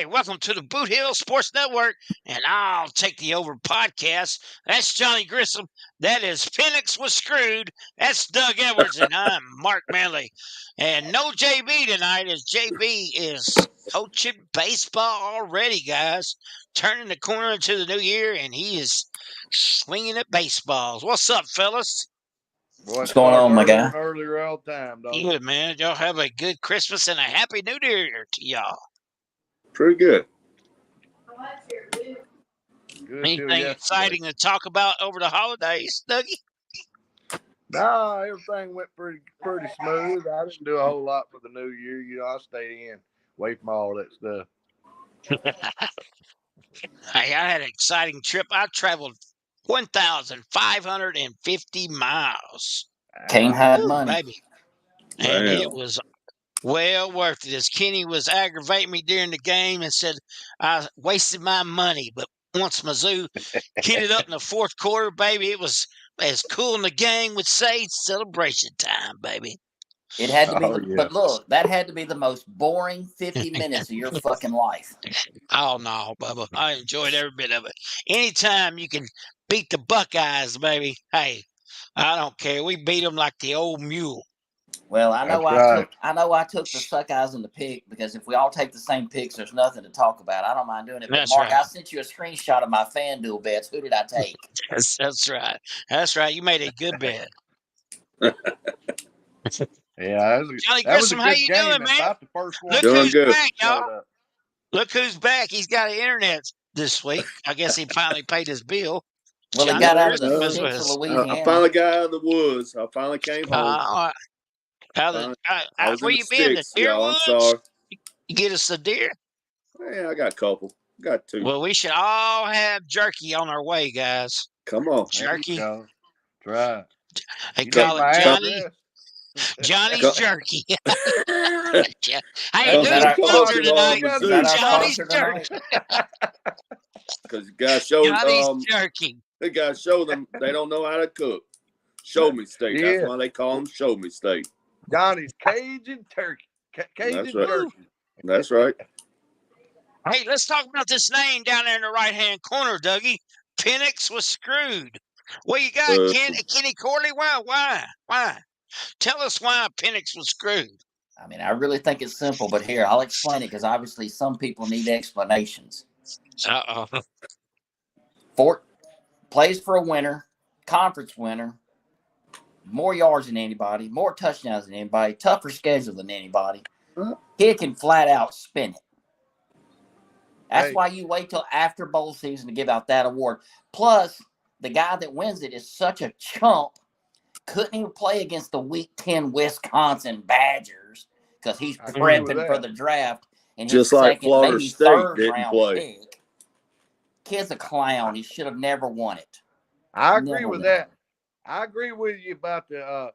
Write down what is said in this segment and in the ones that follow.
right, welcome to the Boot Hill Sports Network, and I'll take the over podcast. That's Johnny Grissom. That is Penix was screwed. That's Doug Edwards, and I'm Mark Manley. And no JB tonight, as JB is coaching baseball already, guys. Turning the corner into the new year, and he is swinging at baseballs. What's up, fellas? What's going on, my guy? Earlier all time, dog. Good, man. Y'all have a good Christmas and a happy New Year to y'all. Pretty good. Anything exciting to talk about over the holidays, Dougie? Nah, everything went pretty smooth. I didn't do a whole lot for the new year. You know, I stayed in, away from all that stuff. Hey, I had an exciting trip. I traveled 1,550 miles. Can't hide money. Baby. And it was well worth it. As Kenny was aggravating me during the game and said I wasted my money, but once Mizzou hit it up in the fourth quarter, baby, it was as cool in the gang would say, celebration time, baby. It had to be, but look, that had to be the most boring 50 minutes of your fucking life. Oh, no, Bubba. I enjoyed every bit of it. Anytime you can beat the Buckeyes, baby, hey, I don't care. We beat them like the old mule. Well, I know I took the Suckeyes in the pick because if we all take the same picks, there's nothing to talk about. I don't mind doing it. But Mark, right. I sent you a screenshot of my FanDuel bets. Who did I take? That's right. That's right. You made a good bet. Yeah, Johnny Grissom, how you doing, man? Look who's back, y'all. Look who's back. He's got internet this week. I guess he finally paid his bill. Well, Johnny he got out of the sticks of Louisiana. I finally got out of the woods. I finally came home. Where you been? The deer woods? I'm sorry. You get us a deer? Yeah, I got a couple. Got two. Well, we should all have jerky on our way, guys. Come on. Jerky. Try. They call it Johnny's jerky. Hey, who's sponsor tonight? Johnny's jerky. Because you got to show Johnny's jerky. They got to show them they don't know how to cook. Show me steak. Yeah. That's why they call them show me steak. Johnny's Cajun turkey. Cajun jerky. That's right. Hey, let's talk about this name down there in the right-hand corner, Dougie. Penix was screwed. What you got, Kenny Corley? Why? Tell us why Penix was screwed. I mean, I really think it's simple, but here, I'll explain it because obviously some people need explanations. Plays for a winner, conference winner, more yards than anybody, more touchdowns than anybody, tougher schedule than anybody. He can flat out spin it. That's why you wait till after bowl season to give out that award. Plus, the guy that wins it is such a chump. Couldn't even play against the Week 10 Wisconsin Badgers because he's prepping for the draft. And just like Florida State didn't play. Pick. Kid's a clown. He should have never won it. I agree with that. I agree with you about the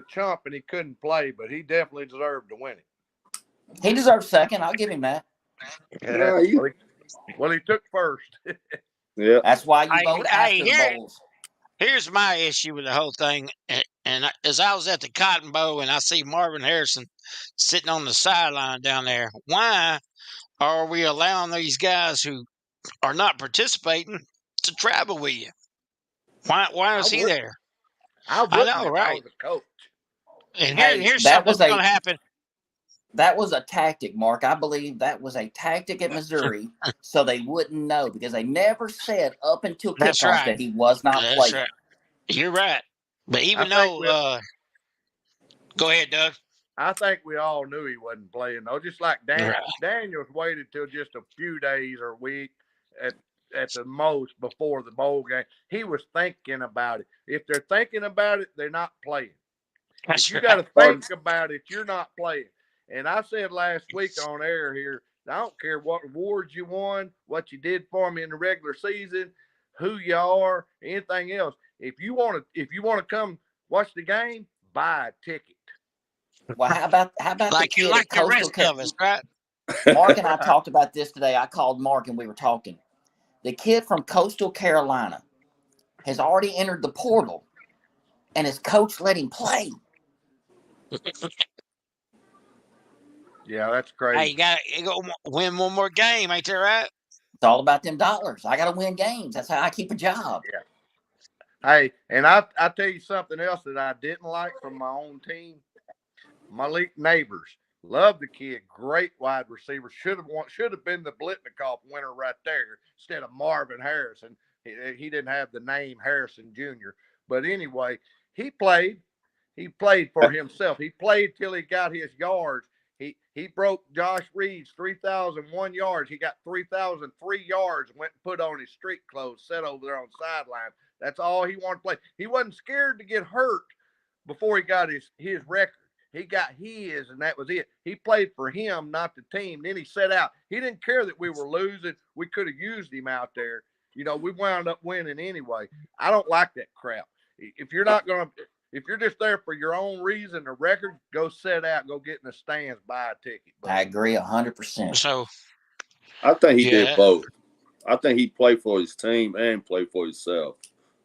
chump and he couldn't play, but he definitely deserved to win it. He deserves second. I'll give him that. Well, he took first. Yeah, that's why you vote after the bowls. Here's my issue with the whole thing. And as I was at the Cotton Bowl and I see Marvin Harrison sitting on the sideline down there, why are we allowing these guys who are not participating to travel with you? Why is he there? I know, right? Coach. And here's something that's going to happen. That was a tactic, Mark. I believe that was a tactic at Missouri so they wouldn't know because they never said up until kickoff that he was not playing. Right. You're right. But even though go ahead, Doug. I think we all knew he wasn't playing, though. Just like Daniels waited till just a few days or a week at the most before the bowl game. He was thinking about it. If they're thinking about it, they're not playing. You got to think about it. You're not playing. And I said last week on air here, I don't care what awards you won, what you did for me in the regular season, who you are, anything else. If you want to come watch the game, buy a ticket. Well, how about like you like the rest of us, right? Mark and I talked about this today. I called Mark and we were talking. The kid from Coastal Carolina has already entered the portal, and his coach let him play. Yeah, that's Hey, crazy. you go win one more game, ain't that right? It's all about them dollars. I got to win games. That's how I keep a job. Yeah. Hey, and I tell you something else that I didn't like from my own team. Malik Neighbors, love the kid, great wide receiver. Should have been the Blitnikoff winner right there instead of Marvin Harrison. He didn't have the name Harrison Jr. But anyway, he played. He played for himself. He played till he got his yards. He broke Josh Reed's 3,001 yards. He got 3,003 yards and went and put on his street clothes, sat over there on the sideline. That's all he wanted to play. He wasn't scared to get hurt before he got his record. He got his, and that was it. He played for him, not the team. Then he set out. He didn't care that we were losing. We could have used him out there. You know, we wound up winning anyway. I don't like that crap. If you're not going to, if you're just there for your own reason, the record, go sit out, go get in the stands, buy a ticket. But I agree 100%. So I think he Yeah. did both. I think he played for his team and played for himself.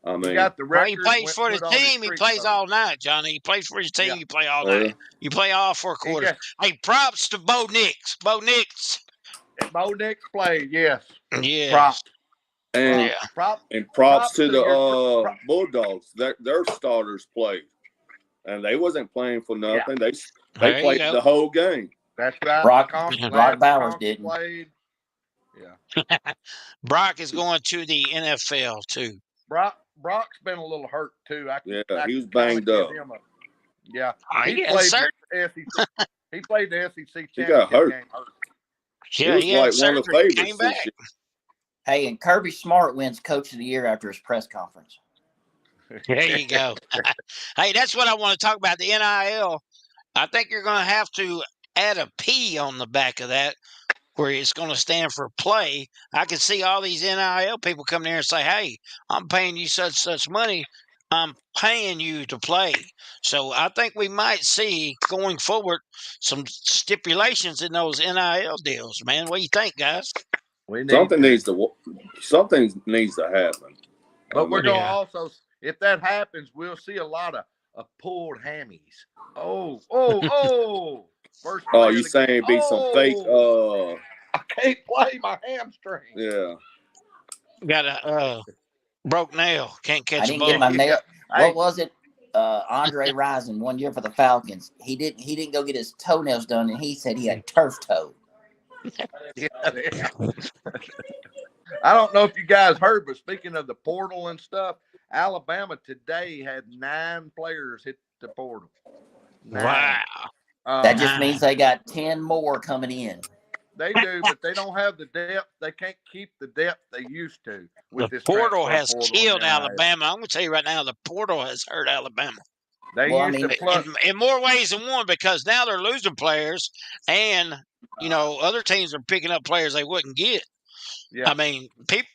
I he mean, got the Well, record. he plays for the put on his team. He street plays clothes. all night, Johnny. He plays for his team. Yeah. You play all night. You play all 4 He quarters. Hey, props to Bo Nix. Bo Nix. Bo Nix played, yes. Yeah. Props. and Yeah. and props to the your- Bulldogs. Their starters played, and they wasn't playing for nothing. They There you played go. the whole game. That's right. Brock Last Bowers conference didn't. played. Yeah. Brock is going to the NFL too. Brock's been a little hurt too. Yeah, I he was kinda banged give up. him yeah. He He had played surgery. the SEC. He played the SEC He got championship hurt. game hurt. Yeah, He was like one of the surgery. Came favorites back. this year. Hey, and Kirby Smart wins Coach of the Year after his press conference. There you go. Hey, that's what I want to talk about, the NIL. I think you're going to have to add a P on the back of that where it's going to stand for play. I can see all these NIL people come there and say, hey, I'm paying you such money. I'm paying you to play. So I think we might see going forward some stipulations in those NIL deals, man. What do you think, guys? Something needs to happen. But we're going to Yeah. also, if that happens, we'll see a lot of pulled hammies. Oh. First Oh, player you to saying get- it'd be some fake? I can't play my hamstring. Yeah. Got a broke nail. Can't catch I a didn't ball. get my nail. Hey. What was it? Andre Rison 1 year for the Falcons. He didn't go get his toenails done, and he said he had turf toe. Yeah. I don't know if you guys heard, but speaking of the portal and stuff, Alabama today had 9 players hit the portal. 9. Wow. That just means they got 10 more coming in. They do, but they don't have the depth. They can't keep the depth they used to. With The this portal transfer has portal killed and Alabama. I'm going to tell you right now, the portal has hurt Alabama. They Well, I used mean, to plus. In more ways than one, because now they're losing players, and other teams are picking up players they wouldn't get. Yeah. I mean,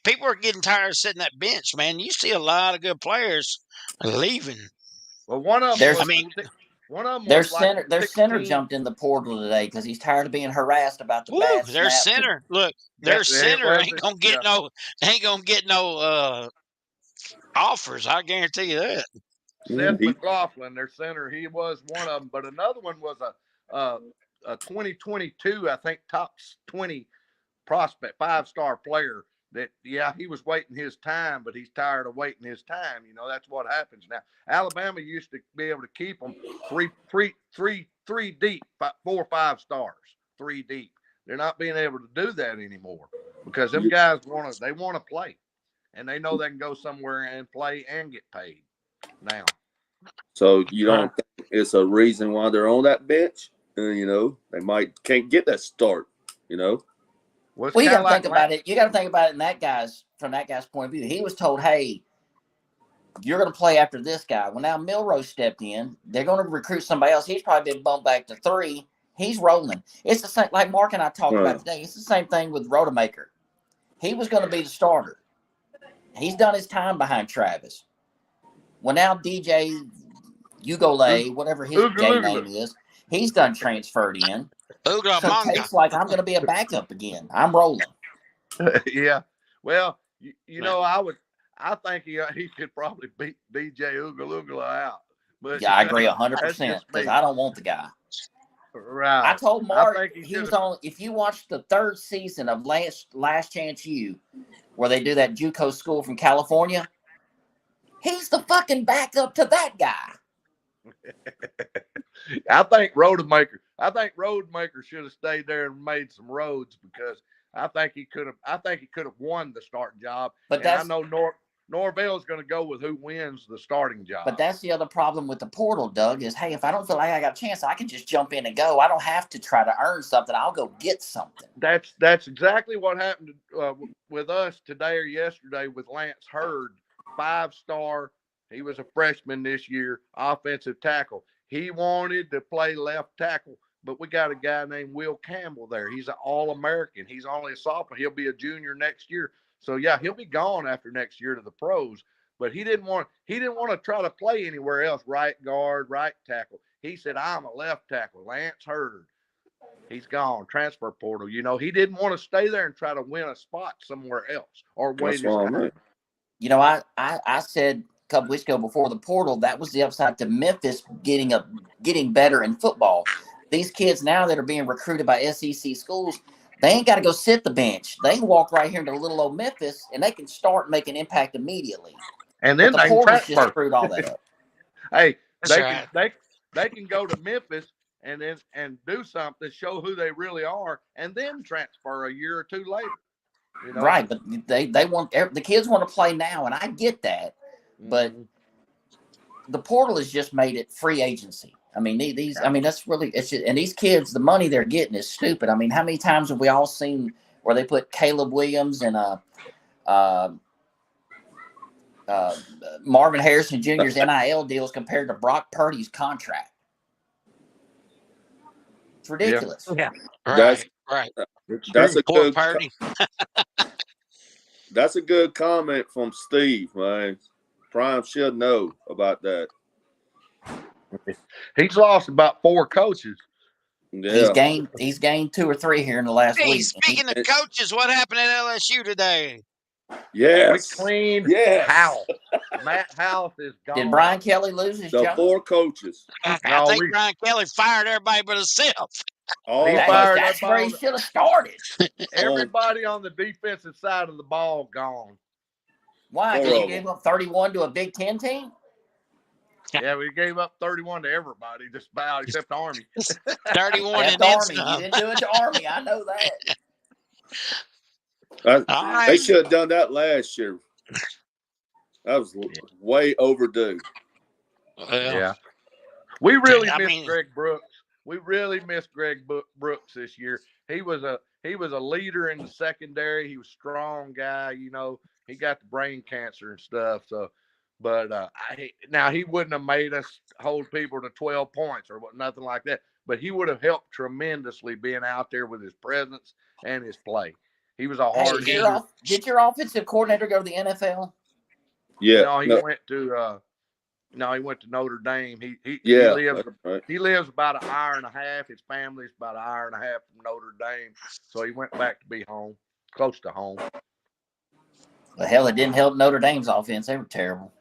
people are getting tired of sitting that bench, man. You see a lot of good players leaving. Well, one of them. Their was like center 16. jumped in the portal today because he's tired of being harassed about the Woo, bad their snap. center. Look, their Yeah, center it ain't gonna get no offers. I guarantee you that. Seth McLaughlin, their center, he was one of them. But another one was a 2022, I think, top 20 prospect, 5-star player. That he was waiting his time, but he's tired of waiting his time. That's what happens now. Alabama used to be able to keep them three deep, 4 or 5 stars, 3 deep. They're not being able to do that anymore because them guys want to play, and they know they can go somewhere and play and get paid now. So you don't think it's a reason why they're on that bench? They can't get that start. Well, you got to think about it. You got to think about it from that guy's point of view. He was told, "Hey, you're going to play after this guy." Well, now Milroe stepped in. They're going to recruit somebody else. He's probably been bumped back to 3. He's rolling. It's the same, like Mark and I talked about today. It's the same thing with Rodemaker. He was going to be the starter. He's done his time behind Travis. Well, now DJ Ugole, whatever his gay name is, he's done transferred in. So Tate's like, I'm going to be a backup again. I'm rolling. Yeah. Well, I think he could probably beat DJ Ugala out. But yeah, I agree 100% because I don't want the guy. Right. I told Mark I think he was on. If you watch the third season of Last Chance U, where they do that JUCO school from California, he's the fucking backup to that guy. I think Rodemaker should have stayed there and made some roads because I think he could have won the starting job. But I know Norvell's going to go with who wins the starting job. But that's the other problem with the portal, Doug, is, hey, if I don't feel like I got a chance, I can just jump in and go. I don't have to try to earn something. I'll go get something. That's exactly what happened with us today or yesterday with Lance Hurd, 5-star. He was a freshman this year, offensive tackle. He wanted to play left tackle, but we got a guy named Will Campbell there. He's an All-American. He's only a sophomore. He'll be a junior next year. So yeah, he'll be gone after next year to the pros. But he didn't want to try to play anywhere else, right guard, right tackle. He said, I'm a left tackle. Lance Hurd. He's gone. Transfer portal. You know, he didn't want to stay there and try to win a spot somewhere else or wait his time. You know, I said a couple weeks ago before the portal, that was the upside to Memphis getting better in football. These kids now that are being recruited by SEC schools, they ain't got to go sit the bench. They can walk right here into little old Memphis, and they can start and make an impact immediately. And then the portal's just screwed all that up. Hey, they can go to Memphis and do something, show who they really are, and then transfer a year or two later. You know? Right, but they want the kids want to play now, and I get that, but the portal has just made it free agency. I mean, that's really it's just, and these kids, the money they're getting is stupid. I mean, how many times have we all seen where they put Caleb Williams and Marvin Harrison Jr.'s NIL deals compared to Brock Purdy's contract? It's ridiculous. Yeah, right. That's a Poor good Purdy. That's a good comment from Steve, man. Prime should know about that. He's lost about 4 coaches. Yeah. He's gained 2 or 3 here in the last week. Speaking of coaches, what happened at LSU today? Yes. We cleaned House. Matt House is gone. Did Brian Kelly lose his job? 4 coaches. I think Brian Kelly fired everybody but himself. That's where he should have started. Everybody on the defensive side of the ball gone. Why? Because he gave up 31 to a Big Ten team? Yeah, we gave up 31 to everybody, just about except Army. 31 and Army. You didn't do it to Army. I know that. They should have done that last year. That was way overdue. Yeah. We really missed Greg Brooks. We really missed Greg Brooks this year. He was a leader in the secondary. He was a strong guy. You know, he got the brain cancer and stuff. So, but now he wouldn't have made us hold people to 12 points or nothing like that. But he would have helped tremendously being out there with his presence and his play. He was a hard hitter. Did your offensive coordinator go to the NFL? Yeah. No, he went to Notre Dame. He lives about an hour and a half. His family's about an hour and a half from Notre Dame. So he went back to be home, close to home. Well, hell, it didn't help Notre Dame's offense. They were terrible.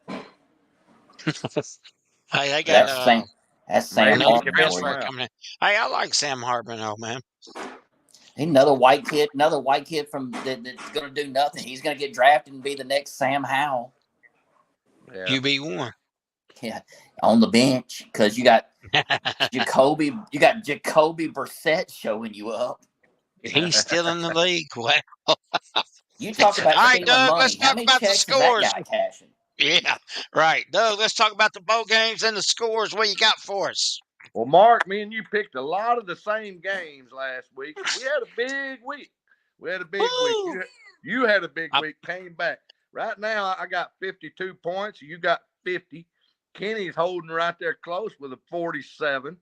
Hey, they got that's Sam Hartman. Hey, I like Sam Hartman, though, man. Another white kid from that's going to do nothing. He's going to get drafted and be the next Sam Howell. Yeah. QB1. Yeah, on the bench because you got Jacoby Brissett showing you up. He's still in the league. Wow. You talk about all right, Doug. money. Let's talk about the scores. Yeah, right, Doug. Let's talk about the bowl games and the scores. What you got for us? Well, Mark, me and you picked a lot of the same games last week. We had a big week. You had a big week. Came back. Right now, I got 52 points. You got 50. Kenny's holding right there close with a 47.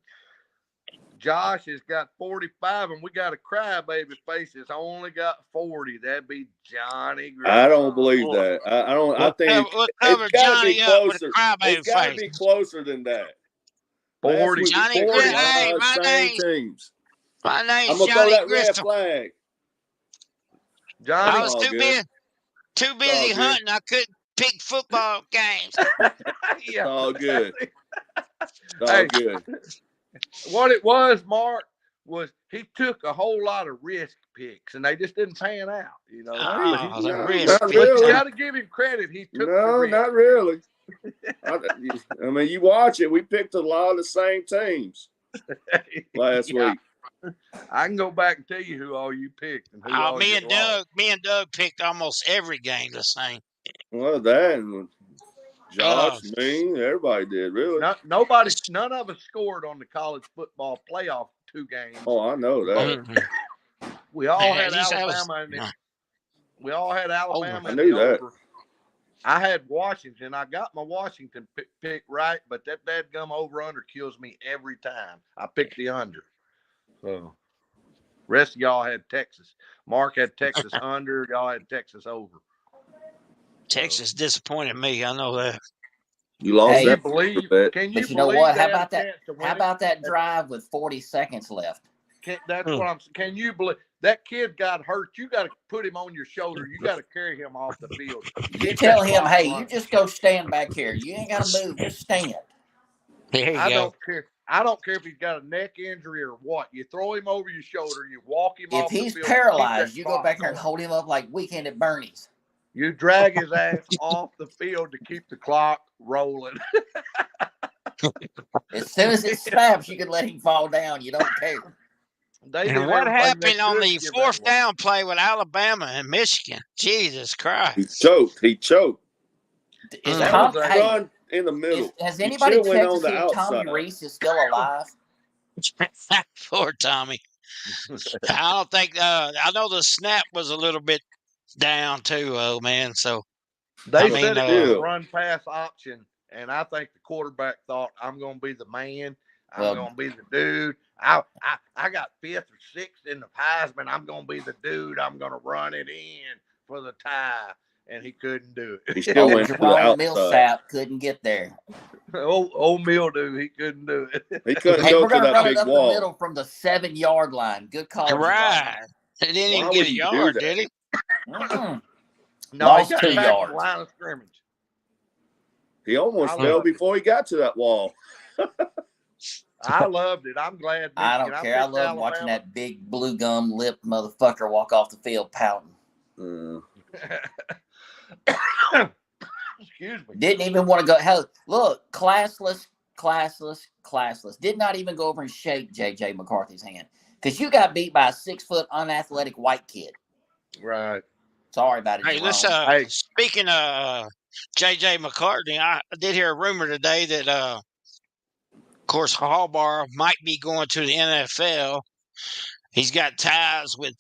Josh has got 45, and we got a crybaby face that's only got 40. That'd be Johnny Grissom. I don't believe that. I don't. I think it's got to be closer. It's got to be closer than that. 40. Johnny Grissom. Hey, my name's I'm Johnny gonna throw that Grissom. red flag. Johnny, I was too busy hunting. I couldn't pick football games. Yeah. All good. All good. What it was, Mark, was he took a whole lot of risk picks, and they just didn't pan out. You know, Oh, the No, risk not but you really. got to give him credit. He took the No, risk. not really. I mean, you watch it. We picked a lot of the same teams last Yeah. week. I can go back and tell you who all you picked and who all me you and lost. Doug picked almost every game the same. Well, that and Josh, me, everybody did, really. None of us scored on the college football playoff 2 games. Oh, I know that. Mhm. We all Yeah, had you said Alabama in it. We all had Alabama I in knew the that. over. I had Washington. I got my Washington pick right, but that dadgum over-under kills me every time. I picked the under. So, rest of y'all had Texas. Mark had Texas under. Y'all had Texas over. Texas disappointed me. I know that. You lost Hey, that bet. Can you But you know believe what? they How had a about that? chance to win How it? about that drive with 40 seconds left? That's what I'm saying. Can you believe that kid got hurt? You got to put him on your shoulder. You got to carry him off the field. You Keep tell that him, clock hey, you running. just go stand back here. You ain't got to move. Just stand. There you I go. don't care. I don't care if he's got a neck injury or what. You throw him over your shoulder. You walk him If off the he's field. paralyzed, you go clock back there and going. hold him up like Weekend at Bernie's. You drag his ass off the field to keep the clock rolling. As soon as it snaps, you can let him fall down. You don't care. They And did what everything they happened on could the to give that fourth away. down play with Alabama and Michigan? Jesus He Christ. choked. He choked. Is That Tom, was a- hey, Run in the middle. has He anybody should went checked to on the see if Tommy outside. Reese is still alive? Poor Tommy. I don't think, I know the snap was a little bit down too, man. So, They I mean, said it was a still. run pass option, and I think the quarterback thought, I'm going to be the man. I'm Well- going to be the dude. I got 5th or 6th in the Heisman. I'm going to be the dude. I'm going to run it in for the tie. And he couldn't do He it. still Oh, went to the Jerome outside. Millsap couldn't get there. old Mildew, he couldn't do it. He couldn't Hey, go we're to going to that run it big up the wall. middle from the 7-yard line. Good call, Jerome. right. He didn't even Why get would a you do yard, that? did he? Mm-mm. No, Lost he got 2 back yards. to the line of scrimmage. He almost I fell loved it. before he got to that wall. I loved it. I'm glad. I don't care. I picked love watching Alabama. that big blue gum lipped motherfucker walk off the field pouting. Excuse me. Didn't even want to go. Hell, look, classless. Did not even go over and shake J.J. McCarthy's hand because you got beat by a 6-foot unathletic white kid. Right. Sorry about it, Hey, Jerome. let's, speaking of J.J. McCartney, I did hear a rumor today that, of course, Harbaugh might be going to the NFL. He's got ties with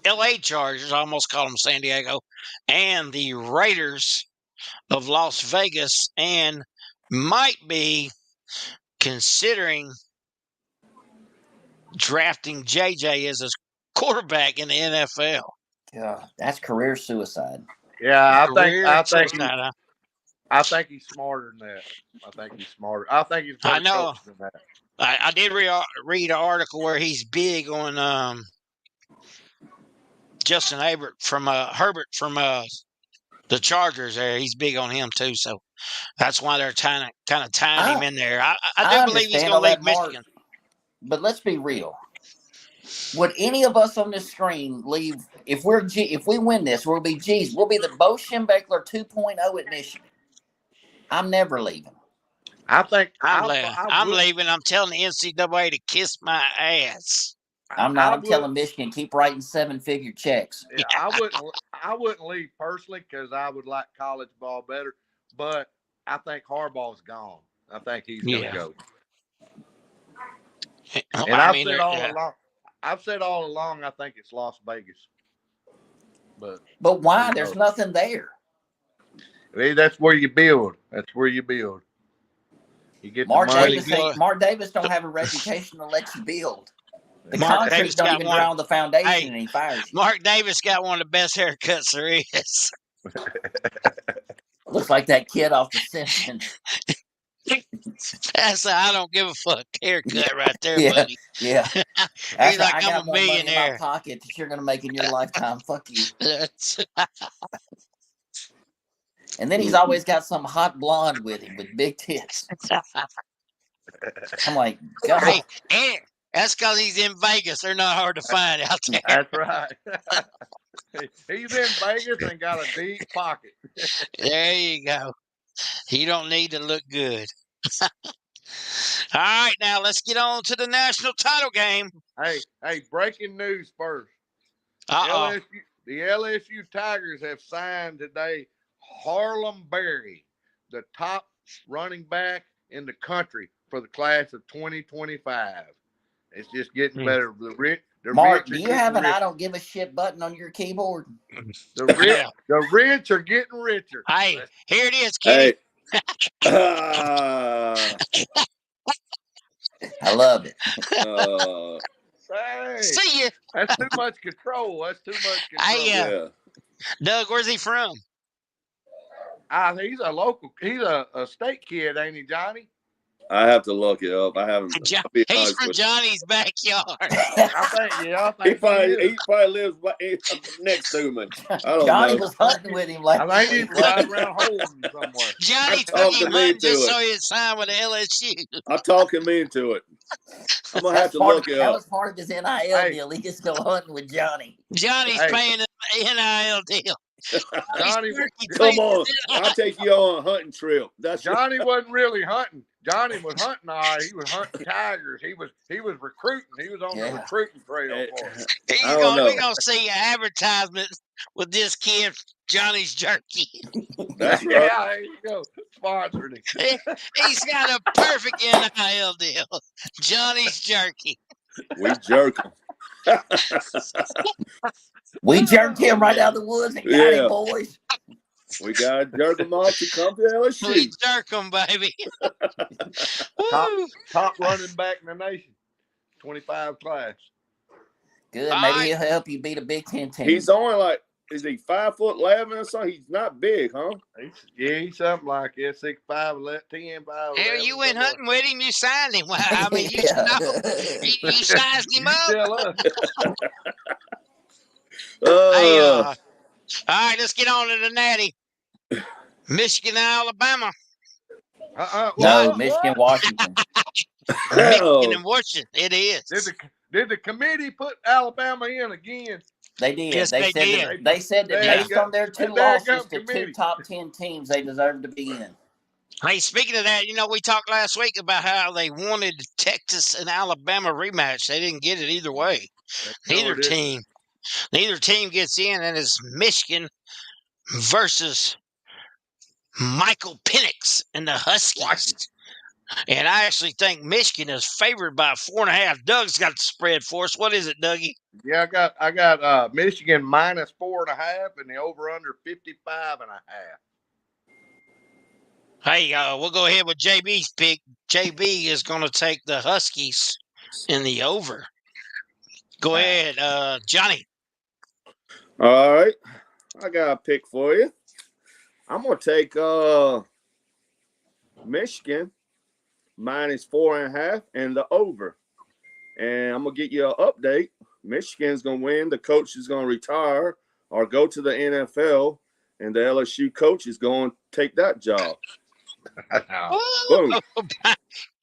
L.A. Chargers, I almost call them San Diego, and the Raiders of Las Vegas, and might be considering drafting JJ as his quarterback in the NFL. God, that's career suicide. Yeah, I I think he's smarter than that. I think he's smarter. I think he's better I know. coached than that. I did read an article where he's big on Justin Herbert from the Chargers. There, he's big on him too. So that's why they're kind of tying him in there. I do believe he's understand going all to leave that, Mark, Michigan. but let's be real. Would any of us on this screen leave if we win this? We'll be we'll be the Bo Schembechler 2.0 at Michigan. I'm never leaving. I think I'm leaving. I'm telling the NCAA to kiss my ass. I'm not. I'm telling Michigan keep writing 7-figure checks. Yeah, I wouldn't leave personally because I would like college ball better. But I think Harbaugh's gone. I think he's going to go. And I've said all along. I think it's Las Vegas. But why? There's nothing there. Hey, that's where you build. That's where you build. You get Mark the money. Mark Davis don't have a reputation to let you build. The concrete don't even ground the foundation, and he fires you. Mark Davis got one of the best haircuts there is. Looks like that kid off The Simpsons. That's a I don't give a fuck haircut right there, buddy. Yeah. He's like, I got I'm a more money in millionaire. my pocket that you're going to make in your lifetime. Fuck you. And then he's always got some hot blonde with him with big tits. I'm like, God. Hey, and that's because he's in Vegas. They're not hard to find out there. That's right. He's in Vegas and got a deep pocket. There you go. You don't need to look good. All right, now let's get on to the national title game. Hey, breaking news first. Uh-oh. The LSU Tigers have signed today Harlem Berry, the top running back in the country for the class of 2025. It's just getting better. Mark, do you have an I don't give a shit button on your keyboard? The rich are getting richer. Hey, here it is, Kitty. Hey. I love it. Hey, See ya. that's too much control. Hey, Yeah. Doug, where's he from? He's a local. He's a state kid, ain't he, Johnny? I have to look it up. I haven't. He's from Johnny's backyard. I think he probably lives next to me. I don't Johnny know. was hunting with him like I think he's right around Holden somewhere. Johnny took him hunting just so he'd sign with the LSU. I'll talk him into it. I'm gonna have to look it That up. was part of his NIL deal. He gets to go hunting with Johnny. Johnny's paying an NIL deal. Johnny, come on! I'll take you on a hunting trip. Johnny wasn't really hunting. Johnny was hunting. He was hunting tigers. He was recruiting. He was on the recruiting trail for us. We're gonna see an advertisement with this kid, Johnny's Jerky. That's right. Yeah, there you go. Sponsored him. He's got a perfect NIL deal. Johnny's Jerky. We jerk him. We jerked him right out of the woods and got him, boys. We got to jerk him off to come to LSU. We jerk him, baby. top running back in the nation. 25 class. Good. Maybe he'll help you beat a Big Ten team. He's only is he 5'11" or something? He's not big, huh? He's something like that. 6'5", 10, 5. Hell, you went hunting with him. You signed him. Well, I mean, you sized him up. All right, let's get on to the Natty. Michigan, Alabama. No, Michigan, Washington. Michigan and Washington. It is. Did the committee put Alabama in again? They did. Yes, they did. They said that based on their two losses to two top 10 teams, they deserve to be in. Hey, speaking of that, we talked last week about how they wanted Texas and Alabama rematch. They didn't get it either way. Neither team gets in, and it's Michigan versus Michael Penix and the Huskies. And I actually think Michigan is favored by 4.5. Doug's got the spread for us. What is it, Dougie? Yeah, I got Michigan minus 4.5 and the over under 55.5. Hey, we'll go ahead with JB's pick. JB is going to take the Huskies in the over. Go ahead, Johnny. All right. I got a pick for you. I'm going to take Michigan minus 4.5 and the over. And I'm going to get you an update. Michigan's going to win. The coach is going to retire or go to the NFL, and the LSU coach is going to take that job. Boom.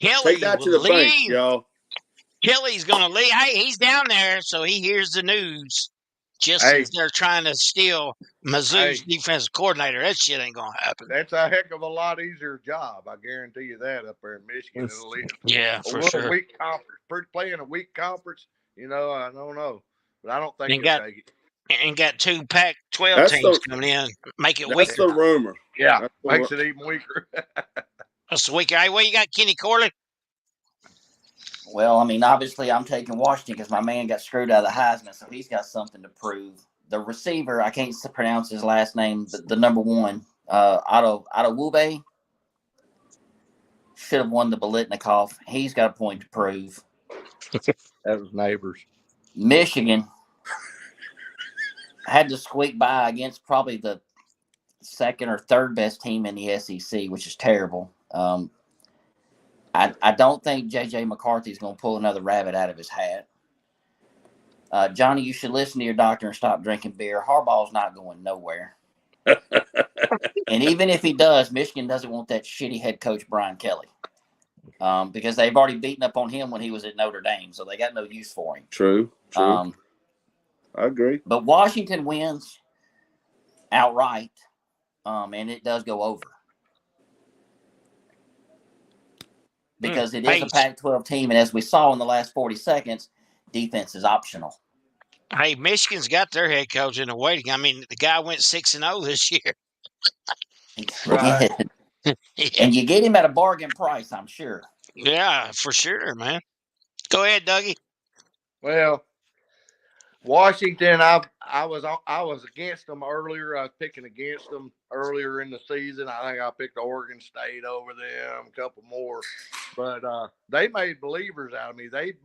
Take that to the bank, y'all. Kelly's going to leave. Hey, he's down there, so he hears the news. Just as they're trying to steal Mizzou's defensive coordinator. That shit ain't going to happen. That's a heck of a lot easier job. I guarantee you that up there in Michigan. Yeah, for sure. A weak conference. Playing a weak conference, I don't know. But I don't think they'll take it. And got two Pac-12 teams coming in. Make it weaker. That's the rumor. Yeah, makes it even weaker. That's weaker. Hey, what you got, Kenny Corley? Well, I mean, obviously I'm taking Washington because my man got screwed out of the Heisman, so he's got something to prove. The receiver, I can't pronounce his last name, but the number one, Wube, should have won the Biletnikoff. He's got a point to prove. That was Neighbors. Michigan had to squeak by against probably the second or third best team in the SEC, which is terrible. I don't think J.J. McCarthy is going to pull another rabbit out of his hat. Johnny, you should listen to your doctor and stop drinking beer. Harbaugh's not going nowhere. And even if he does, Michigan doesn't want that shitty head coach Brian Kelly. because they've already beaten up on him when he was at Notre Dame, so they got no use for him. True. I agree. But Washington wins outright, and it does go over. Because it is a Pac-12 team, and as we saw in the last 40 seconds, defense is optional. Hey, Michigan's got their head coach in the waiting. I mean, the guy went 6-0 this year. Right. And you get him at a bargain price, I'm sure. Yeah, for sure, man. Go ahead, Dougie. Well, Washington, I was against them earlier. I was picking against them earlier in the season. I think I picked Oregon State over them, a couple more, but they made believers out of me. They've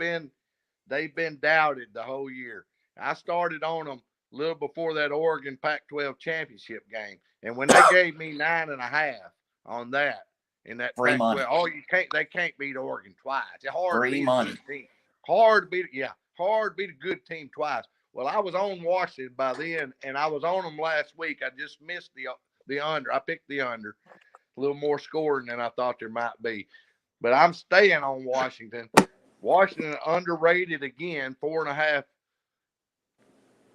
been doubted the whole year. I started on them a little before that Oregon Pac-12 championship game, and when they gave me 9.5 on that in that free money. They can't beat Oregon twice. It's hard free to beat money. A good team. Hard to beat a good team twice. Well, I was on Washington by then, and I was on them last week. I just missed the under. I picked the under, a little more scoring than I thought there might be. But I'm staying on Washington. Washington underrated again, 4.5,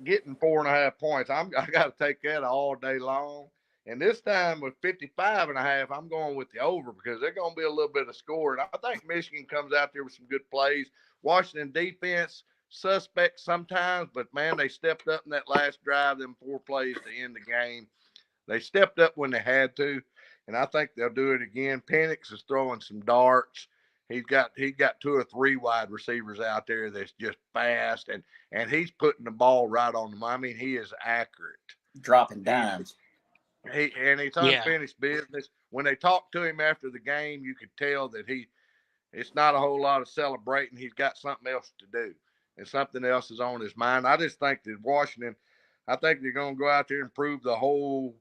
getting 4.5 points. I got to take that all day long. And this time with 55.5, I'm going with the over because they're going to be a little bit of scoring. I think Michigan comes out there with some good plays. Washington defense, suspect sometimes, but man, they stepped up in that last drive, them 4 plays to end the game. They stepped up when they had to, and I think they'll do it again. Penix is throwing some darts. He's got 2 or 3 wide receivers out there that's just fast, and he's putting the ball right on them. I mean, he is accurate, dropping dimes. It's unfinished business. When they talked to him after the game, you could tell that it's not a whole lot of celebrating. He's got something else to do, and something else is on his mind. I just think that Washington, I think they're going to go out there and prove the whole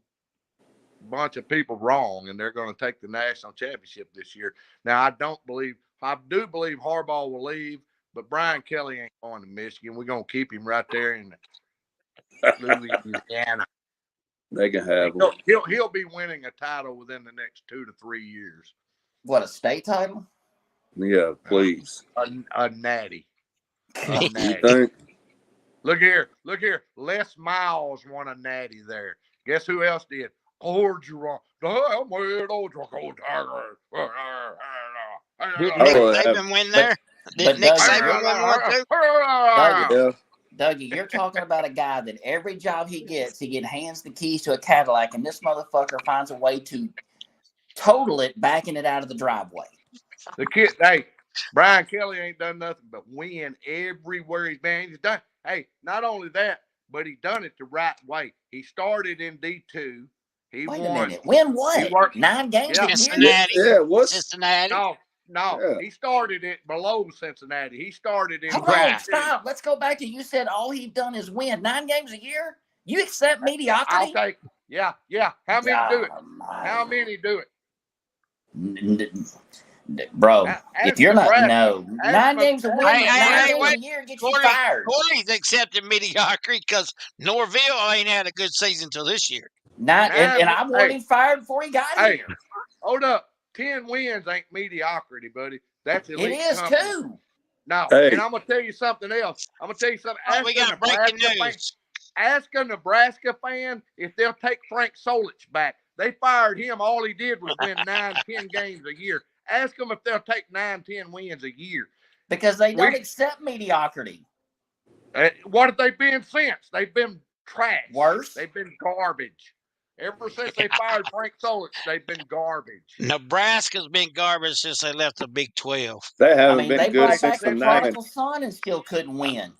bunch of people wrong, and they're going to take the national championship this year. Now, I do believe Harbaugh will leave, but Brian Kelly ain't going to Michigan. We're going to keep him right there in Louisiana. They can have him. He'll be winning a title within the next 2 to 3 years. What, a state title? Yeah, please. A natty. You think? Look here. Les Miles won a natty there. Guess who else did? Orgeron. Did Nick Saban win there? Did Nick Saban win one too? Dougie, you're talking about a guy that every job he gets hands the keys to a Cadillac, and this motherfucker finds a way to total it, backing it out of the driveway. The kid, hey, Brian Kelly ain't done nothing but win everywhere he's been. He's done. Hey, not only that, but he done it the right way. He started in D2. He Wait won. a minute. Win what? 9 games? Yeah. Cincinnati. Yeah, what? Cincinnati. No. Yeah. He started it below Cincinnati. He started in. Hold on, stop. Let's go back to you said all he's done is win 9 games a year. You accept mediocrity? I'll take. Yeah. How many do it? How many do it? Bro, if you're not 9 games a win, 9 games a year gets you fired. Corey's accepted mediocrity because Norville ain't had a good season until this year. And I want him fired before he got here. Hold up. 10 wins ain't mediocrity, buddy. That's elite. It is company. Too. No, and I'm gonna tell you something else. We got breaking news. Ask a Nebraska fan if they'll take Frank Solich back. They fired him. All he did was win 9, 10 games a year. Ask them if they'll take 9, 10 wins a year. Because they don't accept mediocrity. What have they been since? They've been trash. Worse. They've been garbage. Ever since they fired Frank Solich, they've been garbage. Nebraska's been garbage since they left the Big 12. They haven't been good since the 90s. Son and still couldn't win.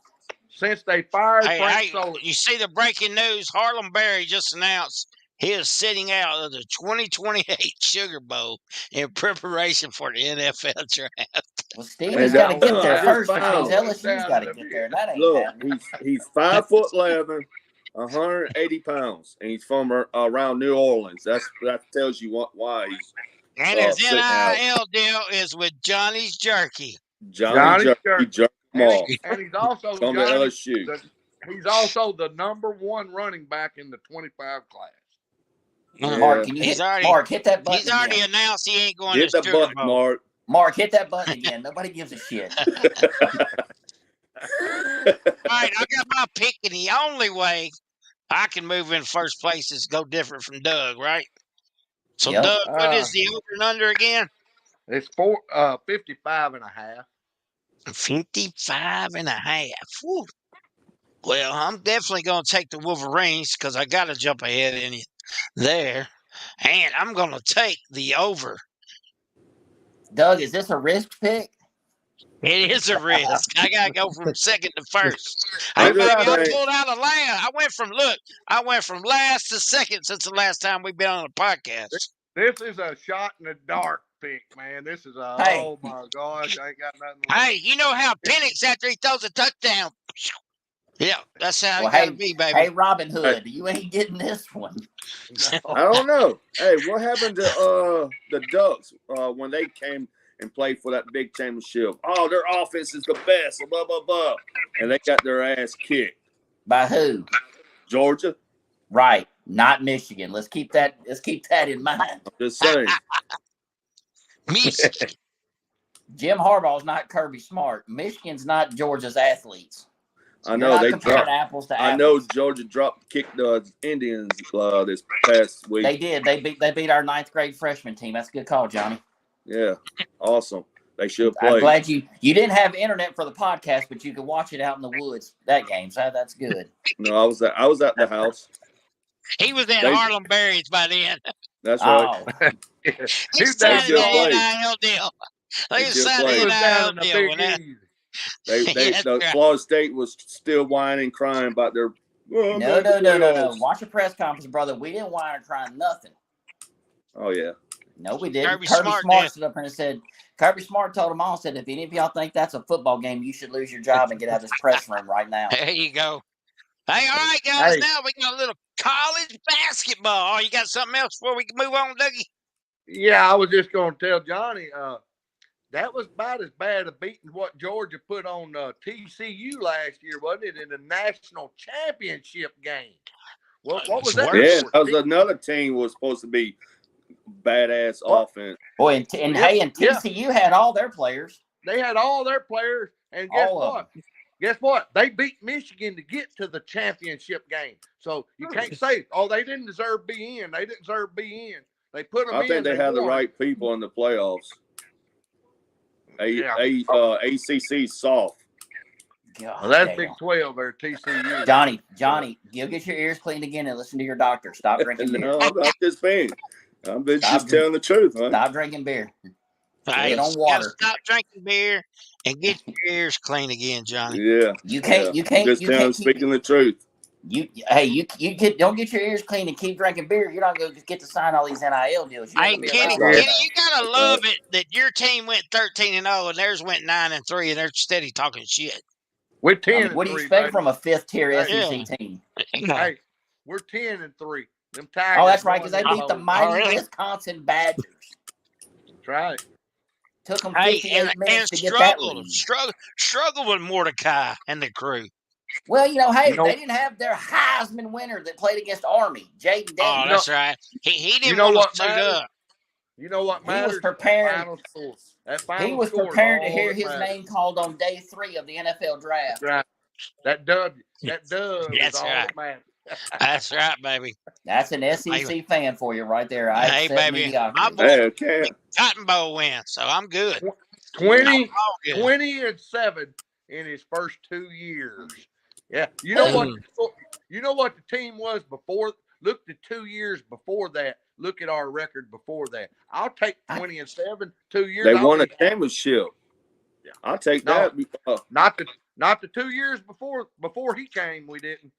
Since they fired Frank Solich. You see the breaking news? Harlem Berry just announced he is sitting out of the 2028 Sugar Bowl in preparation for the NFL draft. Well, Stevie's got to get there first because LSU's got to get there. That ain't happening. He's 5'11", 180 pounds, and he's from around New Orleans. That tells you why he's. And his NIL deal is with Johnny's Jerky. Johnny's Jerky. And he's also from the LSU. He's also the #1 running back in the 25 class. Mark, can you Mark, hit that button? He's already announced he ain't going to the Sugar Bowl. Mark. Mark, hit that button again. Nobody gives a shit. All right, I got my pick, and the only way I can move in first place is go different from Doug, right? So, Yep. Doug, what is the over and under again? It's 55.5. 55.5. Whew. Well, I'm definitely going to take the Wolverines because I got to jump ahead in you there. And I'm going to take the over. Doug, is this a risk pick? It is a risk. I got to go from second to first. I'm Hey, baby, just I saying. pulled out of last. I went from last to second since the last time we've been on a podcast. This is a shot in the dark pick, man. This is a Hey. oh my gosh, I ain't got nothing. Hey, you know how Penix after he throws a touchdown? Yeah, that's how Well, it got to be, baby. Hey, Robin Hood, you ain't getting this one. I don't know. Hey, what happened to the Ducks when they came and played for that big championship? Oh, their offense is the best, blah, blah, blah. And they got their ass kicked. By who? Georgia? Right. Not Michigan. Let's keep that in mind. I'm just saying. Michigan. Jim Harbaugh's not Kirby Smart. Michigan's not Georgia's athletes. I You're know not they comparing dropped. apples to I apples. know Georgia kicked the Indians this past week. They did. They beat our 9th grade freshman team. That's a good call, Johnny. Yeah, awesome. They should I'm play. glad you didn't have internet for the podcast, but you could watch it out in the woods. That game, so that's good. No, I was at the house. He was at They- Harlem Berries by then. That's right. Oh, He Dude, signed still play. that NIL deal. They They still signed play. the He was down NIL in the deal. Big when that- Easy. That's The right. Florida State was still whining, crying about their. no. Watch your press conference, brother. We didn't whine or cry nothing. Oh yeah. No, we didn't. Kirby Kirby Smart Smart did. stood up here and said, Kirby Smart told them all, said, if any of y'all think that's a football game, you should lose your job and get out of this press room right now. There you go. Hey, all right, guys. Hey. Now we got a little college basketball. Oh, you got something else before we can move on, Dougie? Yeah, I was just going to tell Johnny, that was about as bad a beating what Georgia put on TCU last year, wasn't it, in the national championship game? What was that? Yeah, for? that was another team was supposed to be badass offense. Boy, and TCU had all their players. They had all their players, and guess All of what? Guess what? They beat Michigan to get to the championship game. So you can't say, oh, they didn't deserve to be in. They didn't deserve to be in. They put them in. I think they had the won. right people in the playoffs. Yeah. ACC soft. God, Well, that's damn. Big 12 there, TCU. Johnny, you get your ears cleaned again and listen to your doctor. Stop drinking beer. No, I'm not just being. I'm just Stop telling the truth, huh? Stop drinking beer. Hey, Get on you gotta water. stop drinking beer and get your ears clean again, Johnny. Yeah. You can't. yeah. You can't. Just You telling, can't keep, speaking the truth. don't get your ears clean and keep drinking beer. You're not going to get to sign all these NIL deals. You're Hey, gonna be Kenny, around all Kenny, that. you gotta love it that your team went 13-0 and theirs went 9-3, and they're steady talking shit. We're I 10 mean, what do you 3, expect baby. from a 5th-tier Yeah. SEC team? Hey, we're 10-3. Them Tigers. Oh, that's right, because they won beat the that mighty really? Wisconsin Badgers. That's right. Took them Hey, 58 and minutes to get that lead. struggled with Mordecai and the crew. Well, hey, You know- they didn't have their Heisman winner that played against Army, Jaden Oh, Daniels. that's right. He didn't know want what to suit matters? up. You know what He matters? was prepared. Final score. That final He was score is prepared to all hear that his matters. name called on day 3 of the NFL draft. That's right. That dub is That's all right. that matters. That's right, baby. That's an SEC fan for you right there. I Hey, accept baby, mediocrity. my boy- Hey, okay. Cotton Bowl win, so I'm good. 20 All good. 20-7 in his first 2 years. Yeah. You know what? You know what the team was before? Look at 2 years before that. Look at our record before that. I'll take 20-7. 2 years. They I'll won a be happy. championship. Yeah. I'll take No. that. Not the 2 years before he came. We didn't.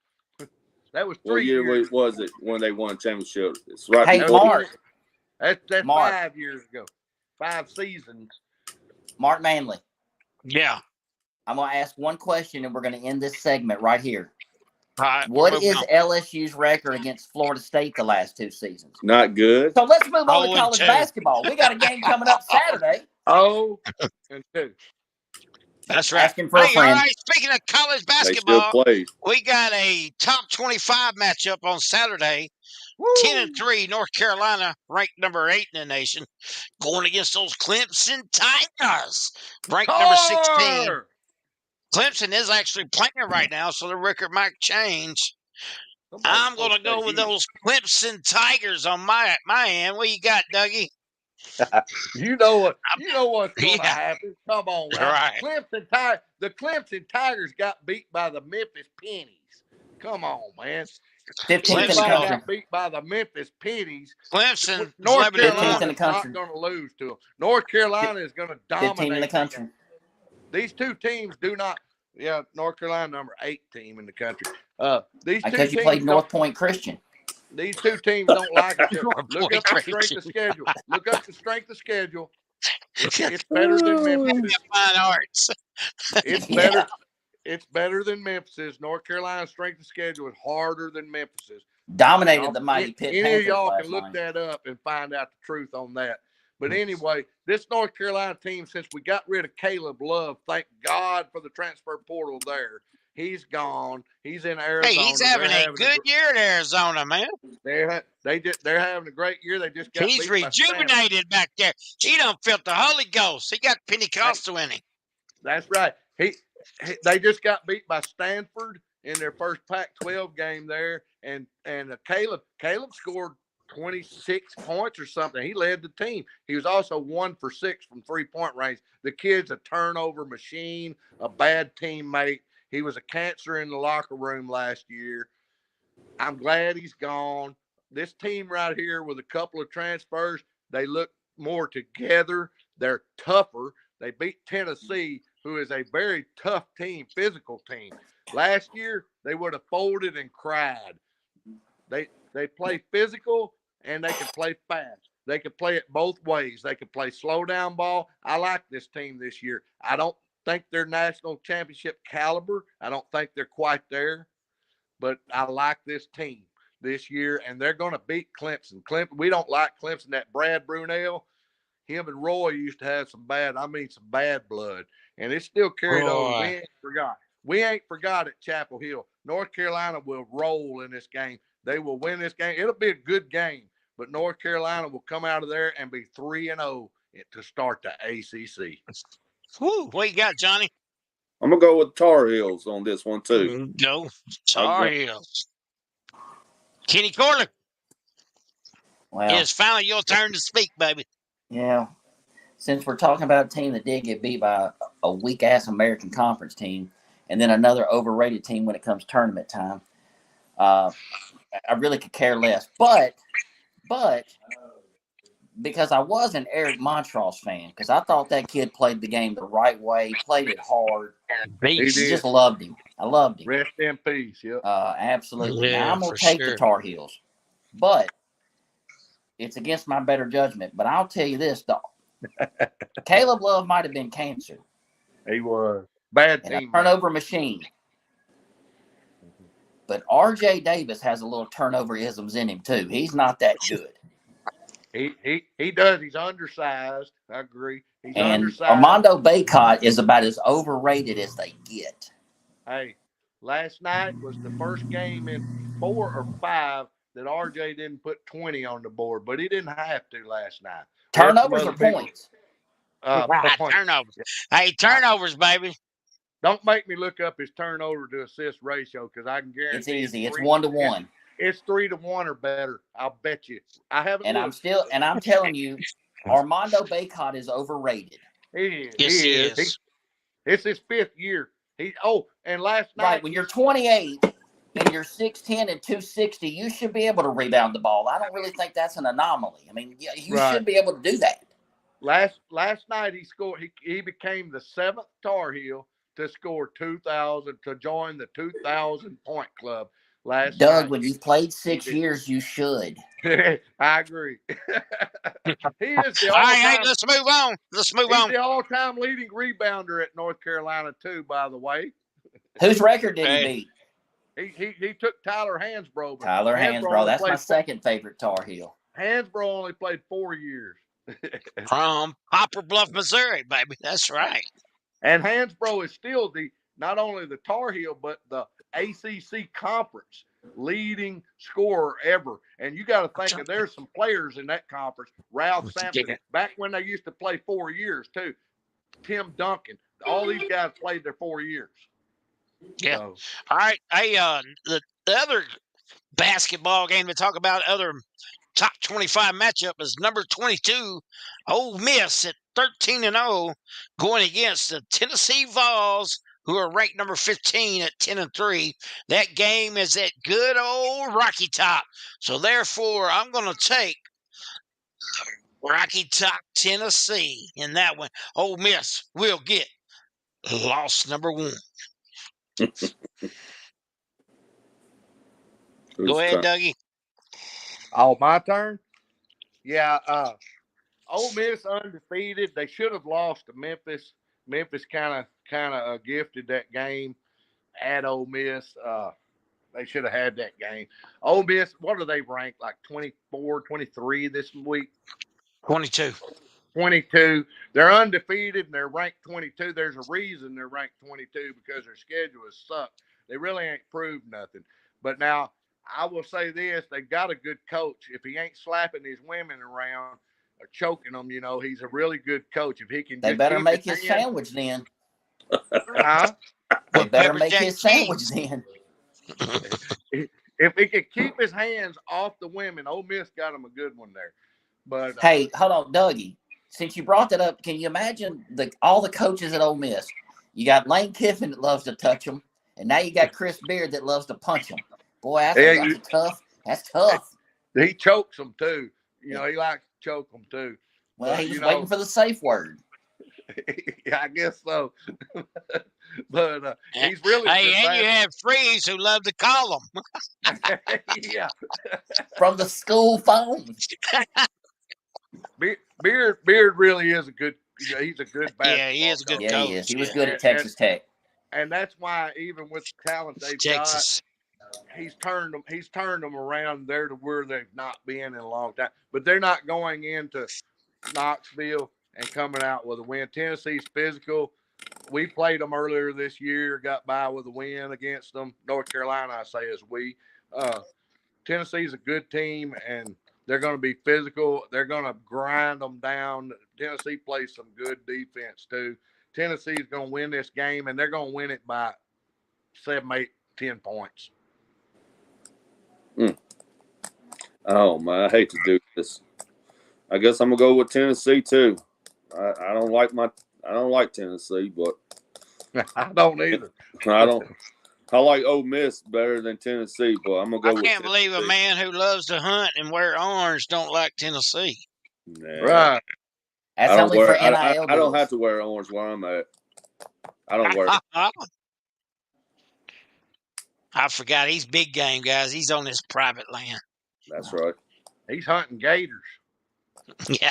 That was 3 What year years. was it when they won championship? It's right Hey, before. Mark. That's Mark. 5 years ago. 5 seasons. Mark Manley, Yeah. I'm going to ask one question and we're going to end this segment right here. All right. What moving is on. LSU's record against Florida State the last 2 seasons? Not good. So let's move on to 0-2. college basketball. We got a game coming up Saturday. 0-2. That's right. Asking for a Hey, all friend. right. Speaking of college They still basketball, play. we got a top 25 matchup on Saturday 10-3, North Carolina, ranked number 8 in the nation, going against those Clemson Tigers, ranked number 16. Tar! Clemson is actually playing right now, so the record might change. Somebody I'm going to poke go that with heel. those Clemson Tigers on my end. What you got, Dougie? You know what's going to Yeah. happen. Come on, man. Right. The Clemson Tigers got beat by the Memphis Pennies. Come on, man. 15th in the Clemson Everybody country. got beat by the Memphis Pennies. Clemson, North 11-1. Carolina in the is not country. going to lose to them. North Carolina is going to 15 dominate in the country. These two teams do not. Yeah, North Carolina number 8 team in the country. These two Because you teams played don't- North Point Christian. These two teams don't like each other. North Look Point up the strength Christian. of schedule. Look up the strength of schedule. It's better than Memphis. Fine arts. It's Yeah. better. It's better than Memphis's. North Carolina's strength of schedule is harder than Memphis's. Dominated the mighty Pitt Any of Panthers y'all last can look night. that up and find out the truth on that. But anyway, this North Carolina team, since we got rid of Caleb Love, thank God for the transfer portal there. He's gone. He's in Arizona. Hey, he's having a good year at Arizona, man. They're having a great year. They just got He's beat by Stanford. rejuvenated back there. He done felt the Holy Ghost. He got Pentecostal in him. That's right. They just got beat by Stanford in their first Pac-12 game there, and Caleb scored 26 points or something. He led the team. He was also 1 for 6 from 3-point range. The kid's a turnover machine, a bad teammate. He was a cancer in the locker room last year. I'm glad he's gone. This team right here with a couple of transfers, they look more together. They're tougher. They beat Tennessee, who is a very tough team, physical team. Last year, they would have folded and cried. They play physical and they can play fast. They can play it both ways. They can play slow down ball. I like this team this year. I don't think they're national championship caliber. I don't think they're quite there, but I like this team this year, and they're going to beat Clemson. We don't like Clemson. That Brad Brunell, him and Roy used to have some bad blood, and it's still carried over. We ain't forgot. We ain't forgot at Chapel Hill. North Carolina will roll in this game. They will win this game. It'll be a good game, but North Carolina will come out of there and be 3-0 to start the ACC. Woo, what you got, Johnny? I'm gonna go with Tar Heels on this one too. Go Tar Heels. Kenny Corley, Well, it's finally your turn to speak, baby. yeah. Since we're talking about a team that did get beat by a weak-ass American Conference team, and then another overrated team when it comes tournament time, I really could care less. But because I was an Eric Montross fan, because I thought that kid played the game the right way, played it hard. Beast. He did. Just loved him. I loved him. Rest in peace. Yep. Absolutely. Yeah, now, I'm going for to take sure. the Tar Heels. But it's against my better judgment. But I'll tell you this, though. Caleb Love might have been cancer. He was. Bad And a team. turnover machine. But R.J. Davis has a little turnover isms in him, too. He's not that good. He does. He's undersized. I agree. He's And undersized. Armando Bacot is about as overrated as they get. Hey, last night was the first game in 4 or 5 that RJ didn't put 20 on the board, but he didn't have to last night. Turnovers or points? Points. Turnovers. Hey, turnovers, baby. Don't make me look up his turnover to assist ratio, because I can guarantee It's easy. It's 3 1-to-1. It's 3-to-1 or better. I'll bet you. I haven't. And looked. I'm telling you, Armando Bacot is overrated. He is. Yes, he is. It's his 5th year. And last night. Right, when you're 28 and you're 6'10 and 260, you should be able to rebound the ball. I don't really think that's an anomaly. I mean, you should be able to do that. Last night he scored. He became the 7th Tar Heel to score 2,000 to join the 2,000 point club. Last night. When you've played 6 years, you should. I agree. He is the All right, hey, all-time. let's move on. Let's move He's on. the all-time leading rebounder at North Carolina too. By the way, Whose record did he beat? he took Tyler Hansbrough. but Tyler Hansbrough. only That's my played second favorite Tar Heel. Hansbrough only played 4 years. From Poplar Bluff, Missouri, baby. That's right. And Hansbrough is still not only the Tar Heel, but the ACC conference. leading scorer ever. And you got to think that there's some players in that conference. Ralph Sampson, back when they used to play 4 years too. Tim Duncan, all these guys played their 4 years. Yeah. So, all right. Hey, the other basketball game to talk about, other top 25 matchup is number 22, Ole Miss at 13-0, going against the Tennessee Vols, who are ranked number 15 at 10-3. That game is at good old Rocky Top. So therefore, I'm going to take Rocky Top, Tennessee in that one. Ole Miss will get loss number 1. Go ahead, Dougie. Oh, my turn? Yeah, Ole Miss undefeated. They should have lost to Memphis. Memphis kind of gifted that game at Ole Miss. They should have had that game. Ole Miss, what are they ranked? Like 24, 23 this week? 22. 22. They're undefeated and they're ranked 22. There's a reason they're ranked 22 because their schedule has sucked. They really ain't proved nothing. But now, I will say this. They got a good coach. If he ain't slapping his women around or choking them, he's a really good coach. If he can They just better keep make his sandwich then. Huh? They better Pepper make jack his sandwich then. If he could keep his hands off the women, Ole Miss got him a good one there. But hey, hold on, Dougie. Since you brought that up, can you imagine all the coaches at Ole Miss? You got Lane Kiffin that loves to touch them, and now you got Chris Beard that loves to punch them. Boy, that's tough. That's tough. He chokes them too. He likes to choke them too. Well, he was waiting for the safe word. Yeah, I guess so. But he's really. Hey, and you have Freeze who love to call them. Yeah. From the school phone. Beard really is a good. He's a good basketball. Yeah, he is a good coach. Yeah, he is. He was good at Texas Tech. And that's why, even with the talent they've Texas. got, he's turned them around there to where they've not been in a long time. But they're not going into Knoxville and coming out with a win. Tennessee's physical. We played them earlier this year, got by with a win against them. North Carolina, I say, is we. Tennessee's a good team, and they're going to be physical. They're going to grind them down. Tennessee plays some good defense, too. Tennessee's going to win this game, and they're going to win it by 7, 8, 10 points. Oh, man, I hate to do this. I guess I'm going to go with Tennessee, too. I don't like Tennessee, but I don't either. I like Ole Miss better than Tennessee, but I'm gonna go with Tennessee. I can't believe a man who loves to hunt and wear orange don't like Tennessee. Nah. Right. That's only for NIL. I don't have to wear orange where I'm at. I don't wear it. I forgot he's big game, guys. He's on his private land. That's right. He's hunting gators. Yeah.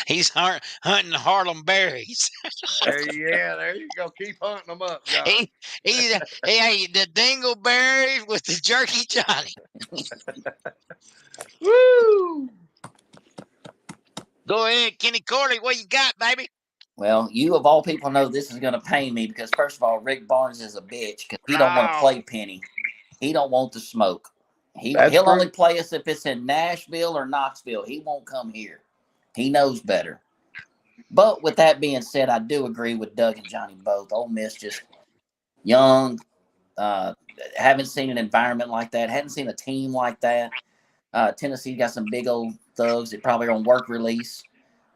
He's hunting Harlem berries. Yeah, there you go. Keep hunting them up, John. He ate the dingleberries with the jerky Johnny. Woo! Go ahead, Kenny Corley. What you got, baby? Well, you of all people know this is going to pain me because, first of all, Rick Barnes is a bitch because he don't want to play Penny. He don't want to smoke. He'll only play us if it's in Nashville or Knoxville. He won't come here. He knows better. But with that being said, I do agree with Doug and Johnny both. Ole Miss just young. Haven't seen an environment like that. Hadn't seen a team like that. Tennessee got some big old thugs that probably are on work release.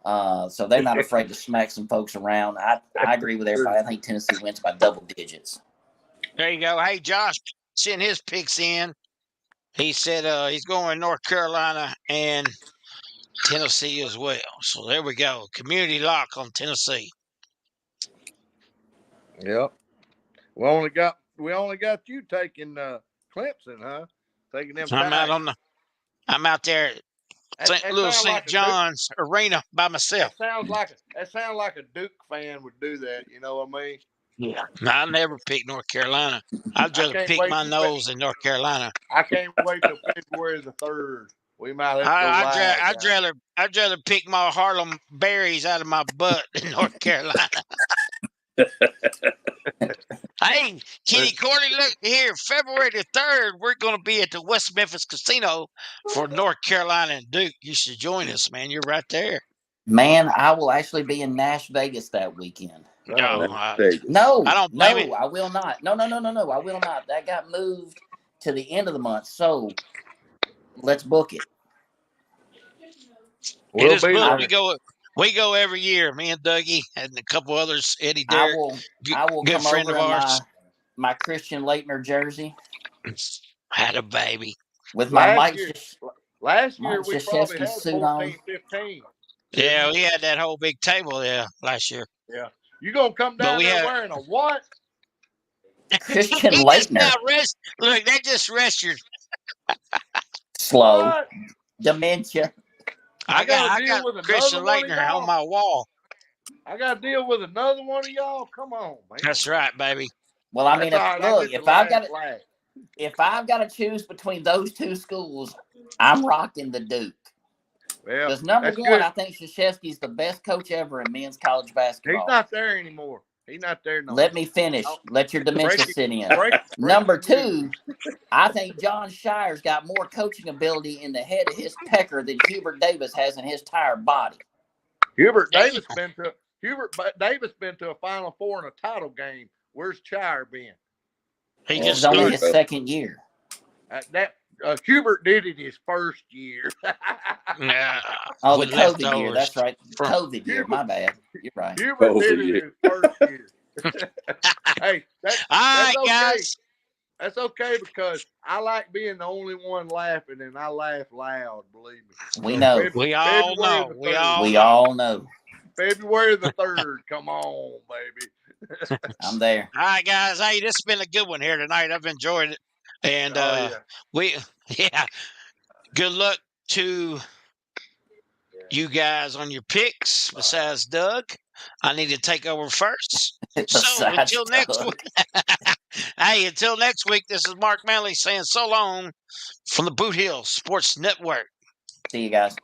So they're not afraid to smack some folks around. I agree with everybody. I think Tennessee wins by double digits. There you go. Hey, Josh sent his picks in. He said he's going North Carolina and Tennessee as well. So there we go. Community lock on Tennessee. Yep. We only got you taking Clemson, huh? Taking them. I'm out there at St. John's Arena by myself. That sounds like a Duke fan would do that. You know what I mean? Yeah. I never pick North Carolina. I'd rather pick my nose in North Carolina. I can't wait till February the 3rd. We might have to I'd rather pick my Harlem berries out of my butt in North Carolina. Hey, Kenny Corley, look here, February the 3rd, we're going to be at the West Memphis Casino for North Carolina and Duke. You should join us, man. You're right there. Man, I will actually be in Nash Vegas that weekend. No, Vegas. No, I don't blame it. I will not. No, I will not. That got moved to the end of the month, so let's book it. It is be booked. there. We go every year. Me and Dougie and a couple others. Eddie I Derrick, will good come friend over of in ours. my Christian Leitner jersey Had a baby. with my Last Mike year we probably Krzyzewski had suit on. 14, 15. Yeah, we had that whole big table last year. Yeah. You gonna come But down we there had- wearing a what? Christian He just Leitner. got Look, they just rest your. Slow. What? Dementia. I got deal with Christian another one of Leitner y'all? on my wall. I gotta deal with another one of y'all. Come on, man. That's right, baby. Well, I mean, That's all right. I look, get if the I've got last laugh. if I've got to choose between those two schools, I'm rocking the Duke. Well, Because number that's one, good. I think Krzyzewski's the best coach ever in men's college He's basketball. not there anymore. He's not there no Let more. me finish. Let your dementia Breaking- sit in. breaking Number news. 2, I think John Shire's got more coaching ability in the head of his pecker than Hubert Davis has in his entire body. Hubert Damn. Davis been to a Final Four and a title game. Where's Chire been? He This just is only started. his second year. Hubert did it his first year. Yeah. Oh, the with COVID year. leftovers. That's right. From- COVID year. My bad. You're right. Hubert did it his first year. Hey, All that's right, okay. guys. That's okay because I like being the only one laughing, and I laugh loud. Believe me. We know. We all February know. the We 3rd. all We know. all know. February the 3rd. Come on, baby. I'm there. All right, guys. Hey, this has been a good one here tonight. I've enjoyed it. And Yeah. good luck to you guys on your picks besides Doug. I need to take over first. So Besides until next Doug. week. Hey, until next week, this is Mark Manley saying so long from the Boot Hill Sports Network. See you guys.